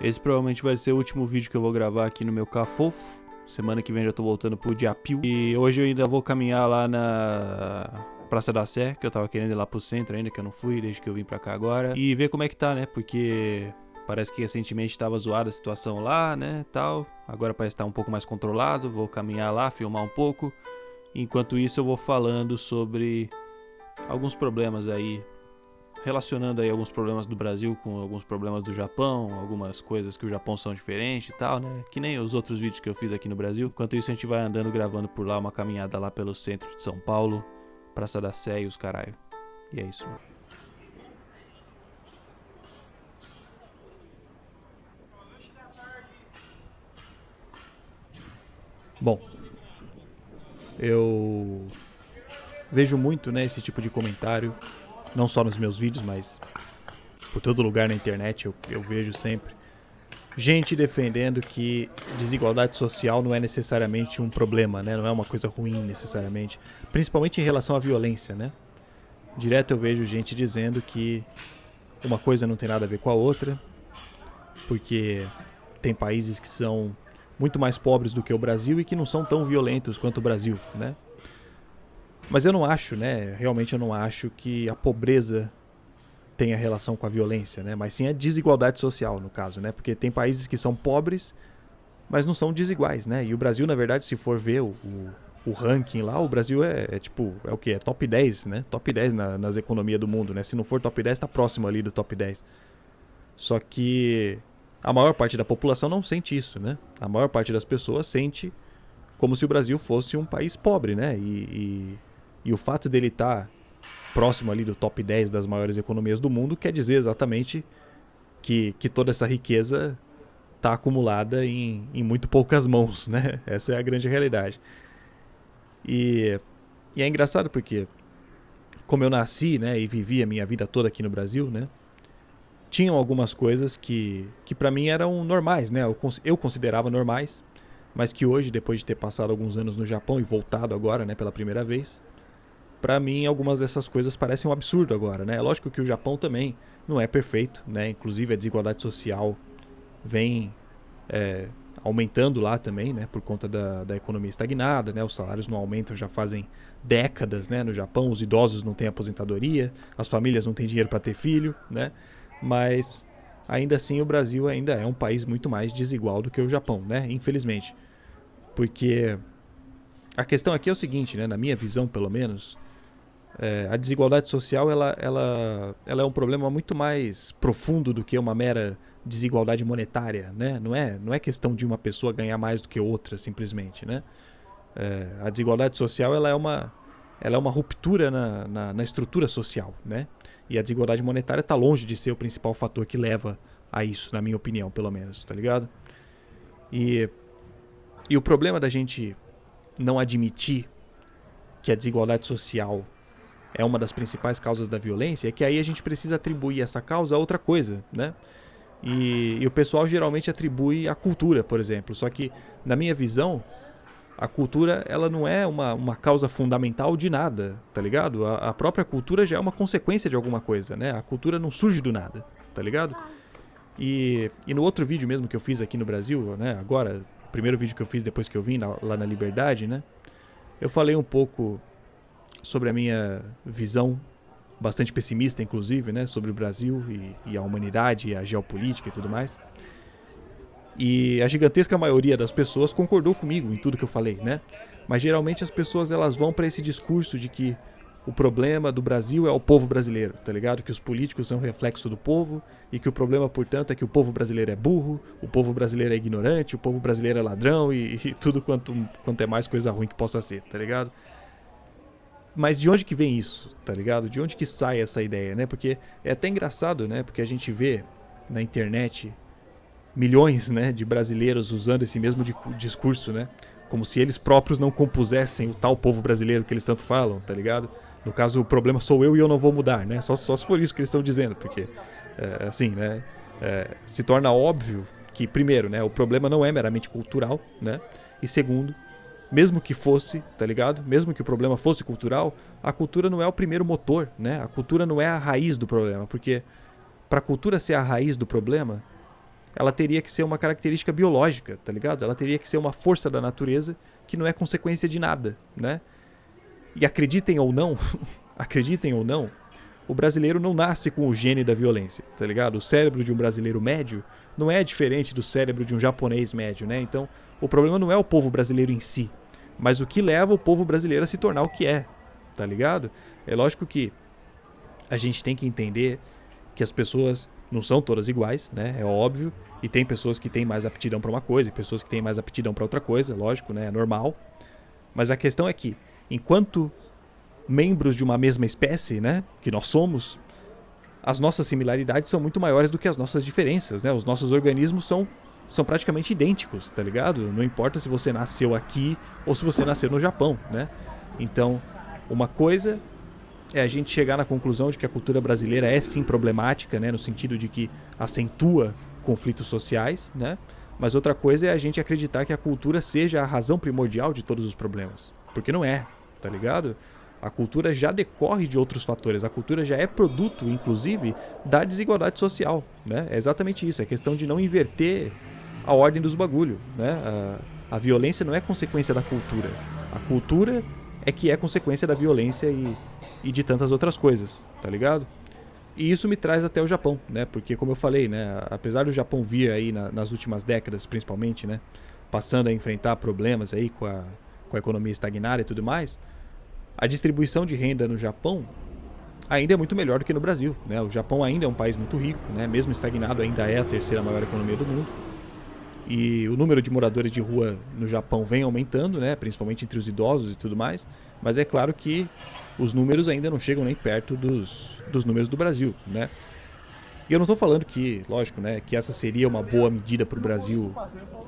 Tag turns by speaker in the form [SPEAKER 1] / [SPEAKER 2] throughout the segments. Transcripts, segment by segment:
[SPEAKER 1] Esse provavelmente vai ser o último vídeo que eu vou gravar aqui no meu Cafofo. Semana que vem já tô voltando pro Diapil. E hoje eu ainda vou caminhar lá na Praça da Sé, que eu tava querendo ir lá pro centro ainda, que eu não fui desde que eu vim pra cá agora. E ver como é que tá, né? Porque parece que recentemente tava zoada a situação lá, né, tal. Agora parece estar um pouco mais controlado. Vou caminhar lá, filmar um pouco. Enquanto isso eu vou falando sobre alguns problemas aí, relacionando aí alguns problemas do Brasil com alguns problemas do Japão, algumas coisas que o Japão são diferentes e tal, né? Que nem os outros vídeos que eu fiz aqui no Brasil. Enquanto isso a gente vai andando, gravando por lá uma caminhada lá pelo centro de São Paulo, Praça da Sé e os caralho. E é isso, mano. Bom, eu vejo muito, né, esse tipo de comentário, não só nos meus vídeos, mas por todo lugar na internet eu vejo sempre gente defendendo que desigualdade social não é necessariamente um problema, né? Não é uma coisa ruim necessariamente, principalmente em relação à violência, né? Direto eu vejo gente dizendo que uma coisa não tem nada a ver com a outra, porque tem países que são muito mais pobres do que o Brasil e que não são tão violentos quanto o Brasil, né? Mas eu não acho, né? Realmente eu não acho que a pobreza tenha relação com a violência, né? Mas sim a desigualdade social, no caso, né? Porque tem países que são pobres, mas não são desiguais, né? E o Brasil, na verdade, se for ver o ranking lá, o Brasil é tipo, é o quê? É top 10, né? Top 10 nas economias do mundo, né? Se não for top 10, tá próximo ali do top 10. Só que a maior parte da população não sente isso, né? A maior parte das pessoas sente como se o Brasil fosse um país pobre, né? E o fato dele estar próximo ali do top 10 das maiores economias do mundo quer dizer exatamente que toda essa riqueza está acumulada em muito poucas mãos, né? Essa é a grande realidade. E, e é engraçado porque, como eu nasci, né, e vivi a minha vida toda aqui no Brasil, né, tinham algumas coisas que para mim eram normais, né? Eu considerava normais, mas que hoje, depois de ter passado alguns anos no Japão e voltado agora, né, pela primeira vez, para mim algumas dessas coisas parecem um absurdo agora, né? É lógico que o Japão também não é perfeito, né? Inclusive a desigualdade social vem aumentando lá também, né? Por conta da economia estagnada, né? Os salários não aumentam já fazem décadas, né? No Japão os idosos não têm aposentadoria, as famílias não têm dinheiro para ter filho, né? Mas ainda assim o Brasil ainda é um país muito mais desigual do que o Japão, né? Infelizmente, porque a questão aqui é o seguinte, né? Na minha visão, pelo menos, a desigualdade social ela é um problema muito mais profundo do que uma mera desigualdade monetária, né? Não é questão de uma pessoa ganhar mais do que outra, simplesmente, né? A desigualdade social ela é uma ruptura na estrutura social, né? E a desigualdade monetária está longe de ser o principal fator que leva a isso, na minha opinião, pelo menos, tá ligado? E, e o problema da gente não admitir que a desigualdade social é uma das principais causas da violência é que aí a gente precisa atribuir essa causa a outra coisa, né? E o pessoal geralmente atribui a cultura, por exemplo. Só que, na minha visão, a cultura ela não é uma causa fundamental de nada, tá ligado? A própria cultura já é uma consequência de alguma coisa, né? A cultura não surge do nada, tá ligado? E no outro vídeo mesmo que eu fiz aqui no Brasil, né? Agora, o primeiro vídeo que eu fiz depois que eu vim lá na Liberdade, né? Eu falei um pouco sobre a minha visão bastante pessimista, inclusive, né, sobre o Brasil e a humanidade, e a geopolítica e tudo mais. E a gigantesca maioria das pessoas concordou comigo em tudo que eu falei, né? Mas geralmente as pessoas elas vão para esse discurso de que o problema do Brasil é o povo brasileiro, tá ligado? Que os políticos são reflexo do povo e que o problema, portanto, é que o povo brasileiro é burro, o povo brasileiro é ignorante, o povo brasileiro é ladrão e tudo quanto é mais coisa ruim que possa ser, tá ligado? Mas de onde que vem isso, tá ligado? De onde que sai essa ideia, né? Porque é até engraçado, né? Porque a gente vê na internet milhões, né, de brasileiros usando esse mesmo discurso, né? Como se eles próprios não compusessem o tal povo brasileiro que eles tanto falam, tá ligado? No caso, o problema sou eu e eu não vou mudar, né? Só se for isso que eles estão dizendo, porque, assim, né? Se torna óbvio que, primeiro, né, o problema não é meramente cultural, né? E segundo, mesmo que fosse, tá ligado? Mesmo que o problema fosse cultural, a cultura não é o primeiro motor, né? A cultura não é a raiz do problema, porque para a cultura ser a raiz do problema, ela teria que ser uma característica biológica, tá ligado? Ela teria que ser uma força da natureza que não é consequência de nada, né? E acreditem ou não, acreditem ou não, o brasileiro não nasce com o gene da violência, tá ligado? O cérebro de um brasileiro médio não é diferente do cérebro de um japonês médio, né? Então, o problema não é o povo brasileiro em si, mas o que leva o povo brasileiro a se tornar o que é, tá ligado? É lógico que a gente tem que entender que as pessoas não são todas iguais, né? É óbvio. E tem pessoas que têm mais aptidão para uma coisa e pessoas que têm mais aptidão para outra coisa, lógico, né? É normal. Mas a questão é que, enquanto membros de uma mesma espécie, né? Que nós somos, as nossas similaridades são muito maiores do que as nossas diferenças, né? Os nossos organismos são praticamente idênticos, tá ligado? Não importa se você nasceu aqui ou se você nasceu no Japão, né? Então, uma coisa é a gente chegar na conclusão de que a cultura brasileira é sim problemática, né, no sentido de que acentua conflitos sociais, né? Mas outra coisa é a gente acreditar que a cultura seja a razão primordial de todos os problemas, porque não é, tá ligado? A cultura já decorre de outros fatores, a cultura já é produto, inclusive, da desigualdade social, né? É exatamente isso, é questão de não inverter a ordem dos bagulho, né? A violência não é consequência da cultura, a cultura é que é consequência da violência e de tantas outras coisas, tá ligado? E isso me traz até o Japão, né? Porque, como eu falei, né? Apesar do Japão vir aí nas últimas décadas, principalmente, né? Passando a enfrentar problemas aí com a economia estagnada e tudo mais, a distribuição de renda no Japão ainda é muito melhor do que no Brasil, né? O Japão ainda é um país muito rico, né? Mesmo estagnado, ainda é a terceira maior economia do mundo. E o número de moradores de rua no Japão vem aumentando, né? Principalmente entre os idosos e tudo mais. Mas é claro que os números ainda não chegam nem perto dos números do Brasil, né? E eu não estou falando que, lógico, né, que essa seria uma boa medida para o Brasil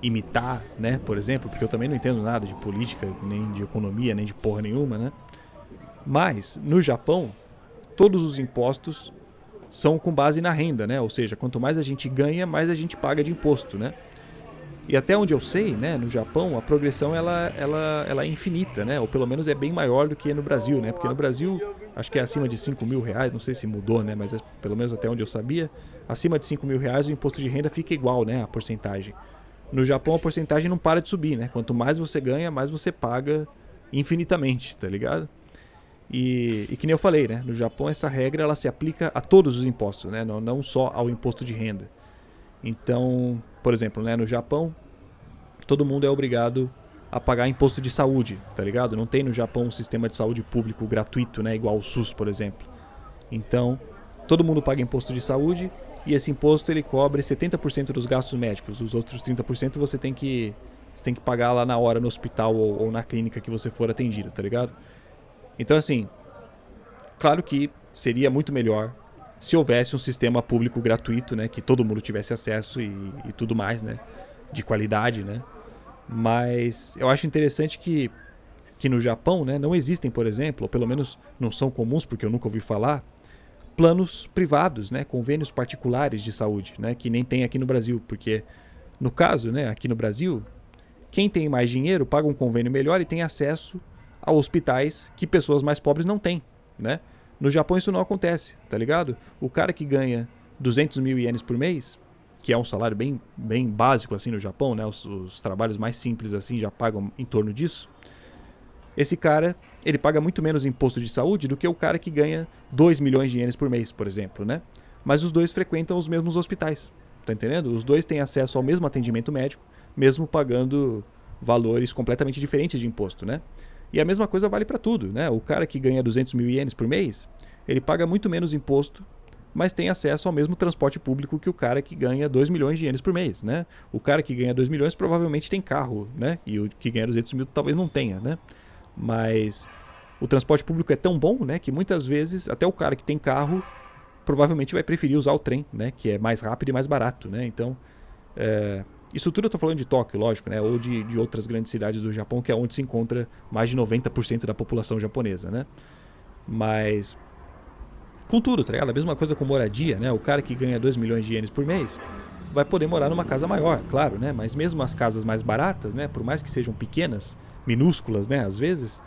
[SPEAKER 1] imitar, né, por exemplo, porque eu também não entendo nada de política, nem de economia, nem de porra nenhuma, né? Mas, no Japão, todos os impostos são com base na renda, né? Ou seja, quanto mais a gente ganha, mais a gente paga de imposto, né? E até onde eu sei, né, no Japão, a progressão ela é infinita, né? Ou pelo menos é bem maior do que no Brasil, né? Porque no Brasil, acho que é acima de R$ 5.000, não sei se mudou, né? Mas é, pelo menos até onde eu sabia, acima de R$ 5.000 o imposto de renda fica igual, né? A porcentagem. No Japão a porcentagem não para de subir, né? Quanto mais você ganha, mais você paga infinitamente, tá ligado? E que nem eu falei, né? No Japão essa regra ela se aplica a todos os impostos, né? Não só ao imposto de renda. Então, por exemplo, né, no Japão, todo mundo é obrigado a pagar imposto de saúde, tá ligado? Não tem no Japão um sistema de saúde público gratuito, né, igual o SUS, por exemplo. Então, todo mundo paga imposto de saúde e esse imposto ele cobre 70% dos gastos médicos. Os outros 30% você tem que pagar lá na hora no hospital ou na clínica que você for atendido, tá ligado? Então, assim, claro que seria muito melhor se houvesse um sistema público gratuito, né, que todo mundo tivesse acesso e tudo mais, né, de qualidade, né. Mas eu acho interessante que no Japão, né, não existem, por exemplo, ou pelo menos não são comuns, porque eu nunca ouvi falar, planos privados, né, convênios particulares de saúde, né, que nem tem aqui no Brasil, porque no caso, né, aqui no Brasil, quem tem mais dinheiro paga um convênio melhor e tem acesso a hospitais que pessoas mais pobres não têm, né. No Japão isso não acontece, tá ligado? O cara que ganha 200 mil ienes por mês, que é um salário bem básico assim no Japão, né? Os trabalhos mais simples assim já pagam em torno disso. Esse cara, ele paga muito menos imposto de saúde do que o cara que ganha 2 milhões de ienes por mês, por exemplo, né? Mas os dois frequentam os mesmos hospitais, tá entendendo? Os dois têm acesso ao mesmo atendimento médico, mesmo pagando valores completamente diferentes de imposto, né? E a mesma coisa vale para tudo, né? O cara que ganha 200 mil ienes por mês, ele paga muito menos imposto, mas tem acesso ao mesmo transporte público que o cara que ganha 2 milhões de ienes por mês, né? O cara que ganha 2 milhões provavelmente tem carro, né? E o que ganha 200 mil talvez não tenha, né? Mas o transporte público é tão bom, né? Que muitas vezes até o cara que tem carro provavelmente vai preferir usar o trem, né? Que é mais rápido e mais barato, né? Então, isso tudo eu tô falando de Tóquio, lógico, né? Ou de outras grandes cidades do Japão, que é onde se encontra mais de 90% da população japonesa, né? Mas, contudo, tá ligado? A mesma coisa com moradia, né? O cara que ganha 2 milhões de ienes por mês vai poder morar numa casa maior, claro, né? Mas mesmo as casas mais baratas, né? Por mais que sejam pequenas, minúsculas, né? Às vezes,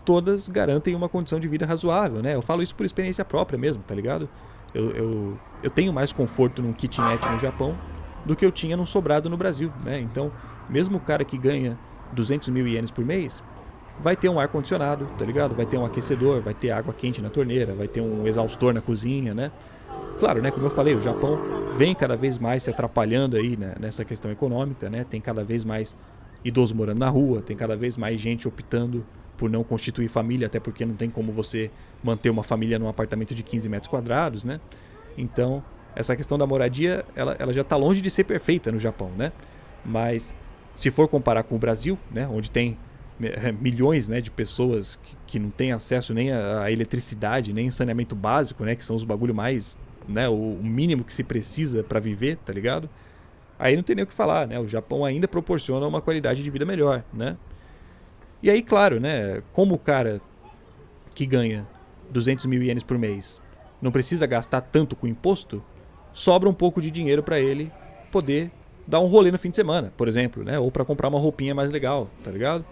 [SPEAKER 1] todas garantem uma condição de vida razoável, né? Eu falo isso por experiência própria mesmo, tá ligado? Eu tenho mais conforto num kitnet no Japão do que eu tinha num sobrado no Brasil, né? Então, mesmo o cara que ganha 200 mil ienes por mês, vai ter um ar-condicionado, tá ligado? Vai ter um aquecedor, vai ter água quente na torneira, vai ter um exaustor na cozinha, né? Claro, né? Como eu falei, o Japão vem cada vez mais se atrapalhando aí, né, nessa questão econômica, né? Tem cada vez mais idoso morando na rua, tem cada vez mais gente optando por não constituir família, até porque não tem como você manter uma família num apartamento de 15 metros quadrados, né? Então, essa questão da moradia, ela já está longe de ser perfeita no Japão, né? Mas, se for comparar com o Brasil, né, onde tem milhões, né, de pessoas que não têm acesso nem a eletricidade, nem saneamento básico, né, que são os bagulho mais, né, o mínimo que se precisa para viver, tá ligado? Aí não tem nem o que falar, né? O Japão ainda proporciona uma qualidade de vida melhor, né? E aí, claro, né, como o cara que ganha 200 mil ienes por mês não precisa gastar tanto com imposto, sobra um pouco de dinheiro para ele poder dar um rolê no fim de semana, por exemplo, né? Ou para comprar uma roupinha mais legal, tá ligado?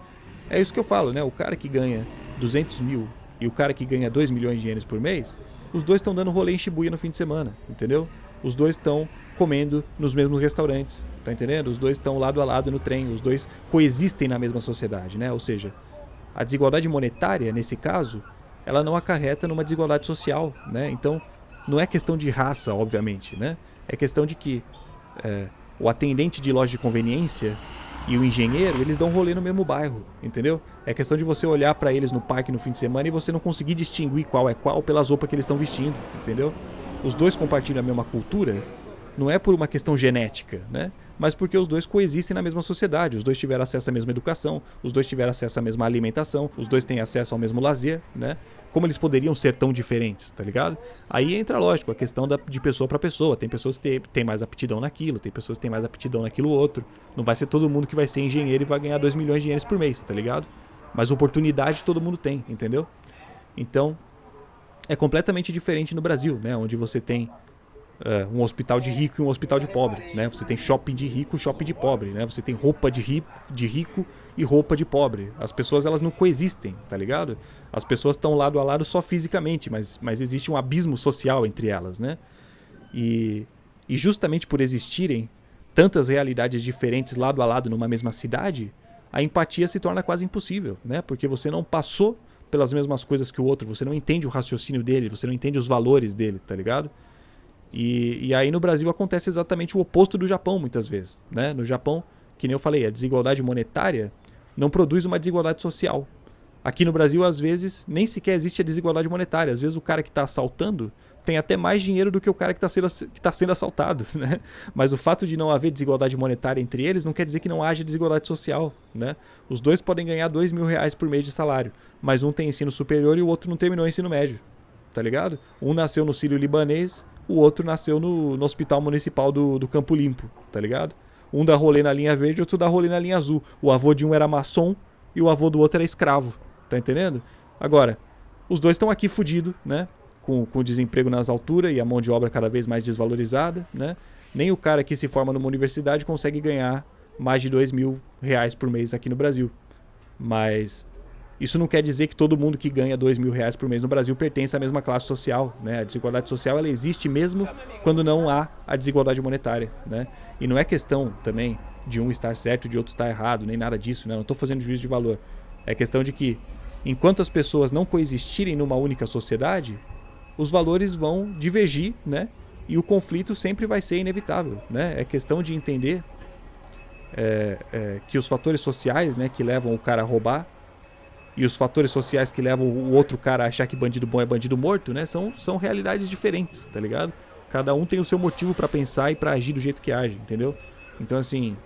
[SPEAKER 1] É isso que eu falo, né? O cara que ganha 200 mil e o cara que ganha 2 milhões de ienes por mês, os dois estão dando rolê em Shibuya no fim de semana, entendeu? Os dois estão comendo nos mesmos restaurantes, tá entendendo? Os dois estão lado a lado no trem, os dois coexistem na mesma sociedade, né? Ou seja, a desigualdade monetária, nesse caso, ela não acarreta numa desigualdade social, né? Então, não é questão de raça, obviamente, né? É questão de que o atendente de loja de conveniência e o engenheiro, eles dão rolê no mesmo bairro, entendeu? É questão de você olhar pra eles no parque no fim de semana e você não conseguir distinguir qual é qual pelas roupas que eles estão vestindo, entendeu? Os dois compartilham a mesma cultura, não é por uma questão genética, né? Mas porque os dois coexistem na mesma sociedade, os dois tiveram acesso à mesma educação, os dois tiveram acesso à mesma alimentação, os dois têm acesso ao mesmo lazer, né? Como eles poderiam ser tão diferentes, tá ligado? Aí entra, lógico, a questão de pessoa para pessoa. Tem pessoas que têm mais aptidão naquilo, tem pessoas que têm mais aptidão naquilo outro. Não vai ser todo mundo que vai ser engenheiro e vai ganhar 2 milhões de ienes por mês, tá ligado? Mas oportunidade todo mundo tem, entendeu? Então, é completamente diferente no Brasil, né? Onde você tem um hospital de rico e um hospital de pobre, né? Você tem shopping de rico e shopping de pobre, né? Você tem roupa de rico e roupa de pobre. As pessoas, elas não coexistem, tá ligado? As pessoas estão lado a lado só fisicamente, mas existe um abismo social entre elas, né? E justamente por existirem tantas realidades diferentes lado a lado numa mesma cidade, a empatia se torna quase impossível, né? Porque você não passou pelas mesmas coisas que o outro, você não entende o raciocínio dele, você não entende os valores dele, tá ligado? E aí no Brasil acontece exatamente o oposto do Japão muitas vezes, né? No Japão, que nem eu falei, a desigualdade monetária não produz uma desigualdade social. Aqui no Brasil, às vezes, nem sequer existe a desigualdade monetária. Às vezes o cara que está assaltando tem até mais dinheiro do que o cara que está sendo assaltado, né? Mas o fato de não haver desigualdade monetária entre eles não quer dizer que não haja desigualdade social, né? Os dois podem ganhar 2 mil reais por mês de salário, mas um tem ensino superior e o outro não terminou o ensino médio, tá ligado? Um nasceu no Sírio-Libanês, o outro nasceu no hospital municipal do Campo Limpo, tá ligado? Um dá rolê na linha verde, outro dá rolê na linha azul. O avô de um era maçom e o avô do outro era escravo, tá entendendo? Agora, os dois estão aqui fudidos, né? Com o desemprego nas alturas e a mão de obra cada vez mais desvalorizada, né? Nem o cara que se forma numa universidade consegue ganhar mais de 2 mil reais por mês aqui no Brasil. Mas isso não quer dizer que todo mundo que ganha 2 mil reais por mês no Brasil pertence à mesma classe social, né? A desigualdade social, ela existe mesmo quando não há a desigualdade monetária, né? E não é questão também de um estar certo e de outro estar errado, nem nada disso, né? Não estou fazendo juízo de valor. É questão de que, enquanto as pessoas não coexistirem numa única sociedade, os valores vão divergir, né? E o conflito sempre vai ser inevitável, né? É questão de entender que os fatores sociais, né, que levam o cara a roubar e os fatores sociais que levam o outro cara a achar que bandido bom é bandido morto, né? São realidades diferentes, tá ligado? Cada um tem o seu motivo pra pensar e pra agir do jeito que age, entendeu? Então, assim,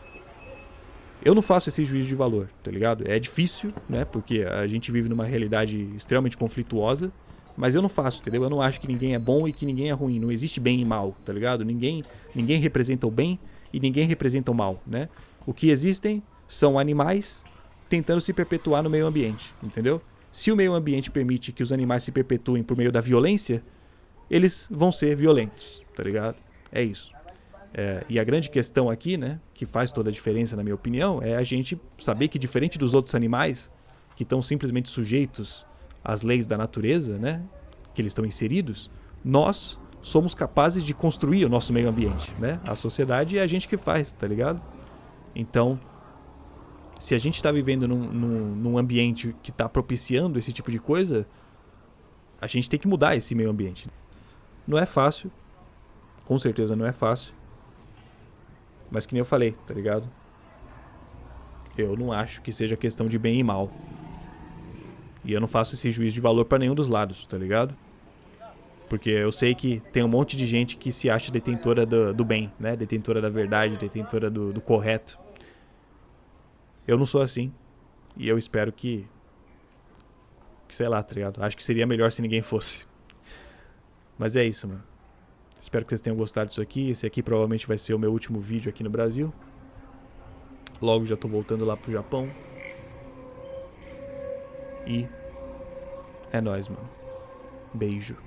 [SPEAKER 1] eu não faço esse juízo de valor, tá ligado? É difícil, né? Porque a gente vive numa realidade extremamente conflituosa, mas eu não faço, entendeu? Eu não acho que ninguém é bom e que ninguém é ruim. Não existe bem e mal, tá ligado? Ninguém representa o bem e ninguém representa o mal, né? O que existem são animais tentando se perpetuar no meio ambiente, entendeu? Se o meio ambiente permite que os animais se perpetuem por meio da violência, eles vão ser violentos, tá ligado? É isso. E a grande questão aqui, né, que faz toda a diferença na minha opinião, é a gente saber que, diferente dos outros animais que estão simplesmente sujeitos às leis da natureza, né, que eles estão inseridos, nós somos capazes de construir o nosso meio ambiente, né? A sociedade é a gente que faz, tá ligado? Então, se a gente tá vivendo num ambiente que tá propiciando esse tipo de coisa, a gente tem que mudar esse meio ambiente. Não é fácil, com certeza não é fácil, mas que nem eu falei, tá ligado? Eu não acho que seja questão de bem e mal. E eu não faço esse juízo de valor pra nenhum dos lados, tá ligado? Porque eu sei que tem um monte de gente que se acha detentora do bem, né? Detentora da verdade, detentora do correto. Eu não sou assim. E eu espero sei lá, tá ligado? Acho que seria melhor se ninguém fosse. Mas é isso, mano. Espero que vocês tenham gostado disso aqui. Esse aqui provavelmente vai ser o meu último vídeo aqui no Brasil. Logo já tô voltando lá pro Japão. E é nóis, mano. Beijo.